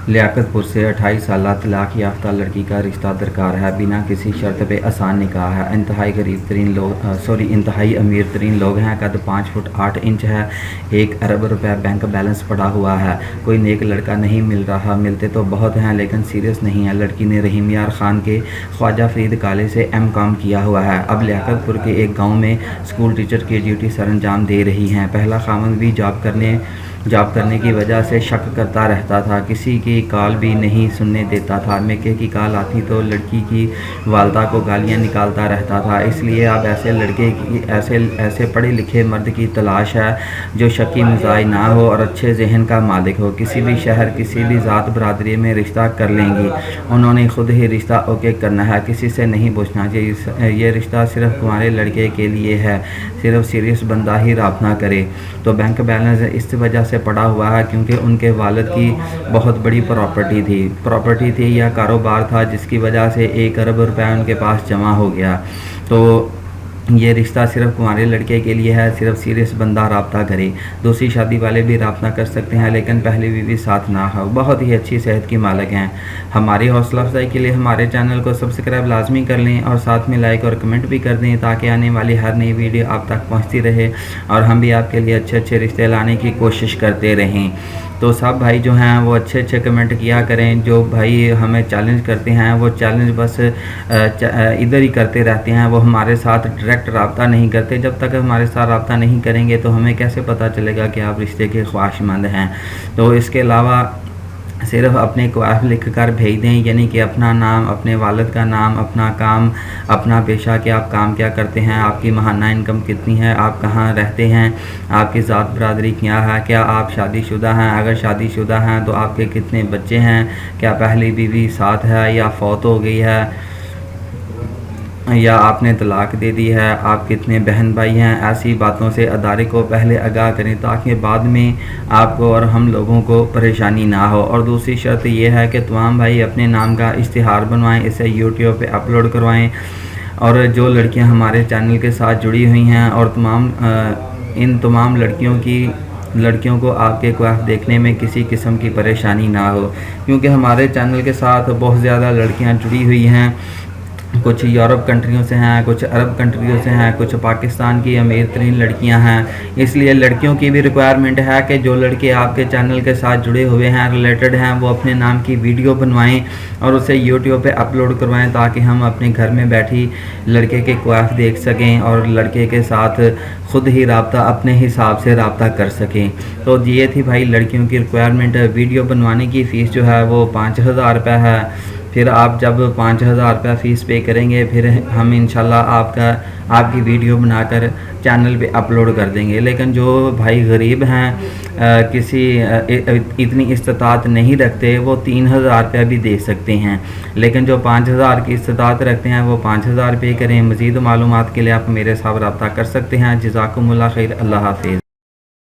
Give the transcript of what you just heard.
लियाकत पुर से 28 साल तलाक याफ्ता लड़की का रिश्ता दरकार है, बिना किसी शर्त पे आसान निकाह है। इंतहाई गरीब तरीन लोग इंतहाई अमीर तरीन लोग हैं। कद 5 फुट 8 इंच है। 1 अरब रुपए बैंक बैलेंस पड़ा हुआ है। कोई नेक लड़का नहीं मिल रहा, मिलते तो बहुत हैं लेकिन सीरियस नहीं है। लड़की ने रहीम यार खान के ख्वाजा फरीद कॉलेज से M.Com किया हुआ है। अब लियाकतपुर के एक गाँव में स्कूल टीचर की ड्यूटी सर अंजाम दे रही हैं। पहला खामन भी जॉब करने की वजह से शक करता रहता था, किसी की कॉल भी नहीं सुनने देता था। मेके की कॉल आती तो लड़की की वालदा को गालियां निकालता रहता था। इसलिए अब ऐसे लड़के की ऐसे पढ़े लिखे मर्द की तलाश है जो शकी मिजाज ना हो और अच्छे जहन का मालिक हो। किसी भी शहर किसी भी ज़ात बरादरी में रिश्ता कर लेंगी, उन्होंने खुद ही रिश्ता ओके करना है, किसी से नहीं पूछना चाहिए। ये रिश्ता सिर्फ तुम्हारे लड़के के लिए है, सिर्फ सीरियस बंदा ही राब्ता करे। तो बैंक बैलेंस इस वजह से पड़ा हुआ है क्योंकि उनके वालिद की बहुत बड़ी प्रॉपर्टी थी या कारोबार था, जिसकी वजह से 1 अरब रुपए उनके पास जमा हो गया। तो ये रिश्ता सिर्फ कुंवारे लड़के के लिए है, सिर्फ सीरियस बंदा राब्ता करे। दूसरी शादी वाले भी राब्ता कर सकते हैं लेकिन पहली बीवी साथ ना हो। बहुत ही अच्छी सेहत की मालिक हैं। हमारी हौसला अफजाई के लिए हमारे चैनल को सब्सक्राइब लाजमी कर लें और साथ में लाइक और कमेंट भी कर दें ताकि आने वाली हर नई वीडियो आप तक पहुंचती रहे और हम भी आपके लिए अच्छे अच्छे रिश्ते लाने की कोशिश करते रहें। तो सब भाई जो हैं वो अच्छे अच्छे कमेंट किया करें। जो भाई हमें चैलेंज करते हैं वो चैलेंज बस इधर ही करते रहते हैं, वो हमारे साथ डायरेक्ट रब्ता नहीं करते। जब तक हमारे साथ रब्ता नहीं करेंगे तो हमें कैसे पता चलेगा कि आप रिश्ते के ख्वाहिशमंद हैं। तो इसके अलावा सिर्फ अपने ख्वाहिश लिख कर भेज दें, यानी कि अपना नाम, अपने वालिद का नाम, अपना काम, अपना पेशा, कि आप काम क्या करते हैं, आपकी माहाना इनकम कितनी है, आप कहाँ रहते हैं, आपकी ज़ात बरादरी क्या है, क्या आप शादीशुदा हैं, अगर शादीशुदा हैं तो आपके कितने बच्चे हैं, क्या पहली बीवी साथ है या फौत हो गई है या आपने तलाक दे दी है, आप कितने बहन भाई हैं। ऐसी बातों से अदारे को पहले आगाह करें ताकि बाद में आपको और हम लोगों को परेशानी ना हो। और दूसरी शर्त यह है कि तमाम भाई अपने नाम का इश्तिहार बनवाएं, इसे यूट्यूब पे अपलोड करवाएं। और जो लड़कियां हमारे चैनल के साथ जुड़ी हुई हैं और इन तमाम लड़कियों को आपके ख्वाहिश देखने में किसी किस्म की परेशानी ना हो, क्योंकि हमारे चैनल के साथ बहुत ज़्यादा लड़कियां जुड़ी हुई हैं। कुछ यूरोप कंट्रियों से हैं, कुछ अरब कंट्रियों से हैं, कुछ पाकिस्तान की अमीर तरीन लड़कियां हैं। इसलिए लड़कियों की भी रिक्वायरमेंट है कि जो लड़के आपके चैनल के साथ जुड़े हुए हैं, रिलेटेड हैं, वो अपने नाम की वीडियो बनवाएं और उसे यूट्यूब पे अपलोड करवाएं ताकि हम अपने घर में बैठी लड़के के ख्वाहिश देख सकें और लड़के के साथ खुद ही राब्ता अपने हिसाब से राब्ता कर सकें। तो ये थी भाई लड़कियों की रिक्वायरमेंट। वीडियो बनवाने की फ़ीस जो है वो 5000 रुपये है। फिर आप जब 5000 रुपये फ़ीस पे करेंगे फिर हम इंशाल्लाह आपकी वीडियो बनाकर चैनल पे अपलोड कर देंगे। लेकिन जो भाई गरीब हैं, इतनी इस्तात नहीं रखते, वो 3000 रुपये भी दे सकते हैं। लेकिन जो 5000 की इस्तात रखते हैं वो 5000 पे करें। मज़ीद मालूमात के लिए आप मेरे साथ रब्ता कर सकते हैं। जज़ाकुमुल्लाह खैर। अल्लाह हाफ़िज़।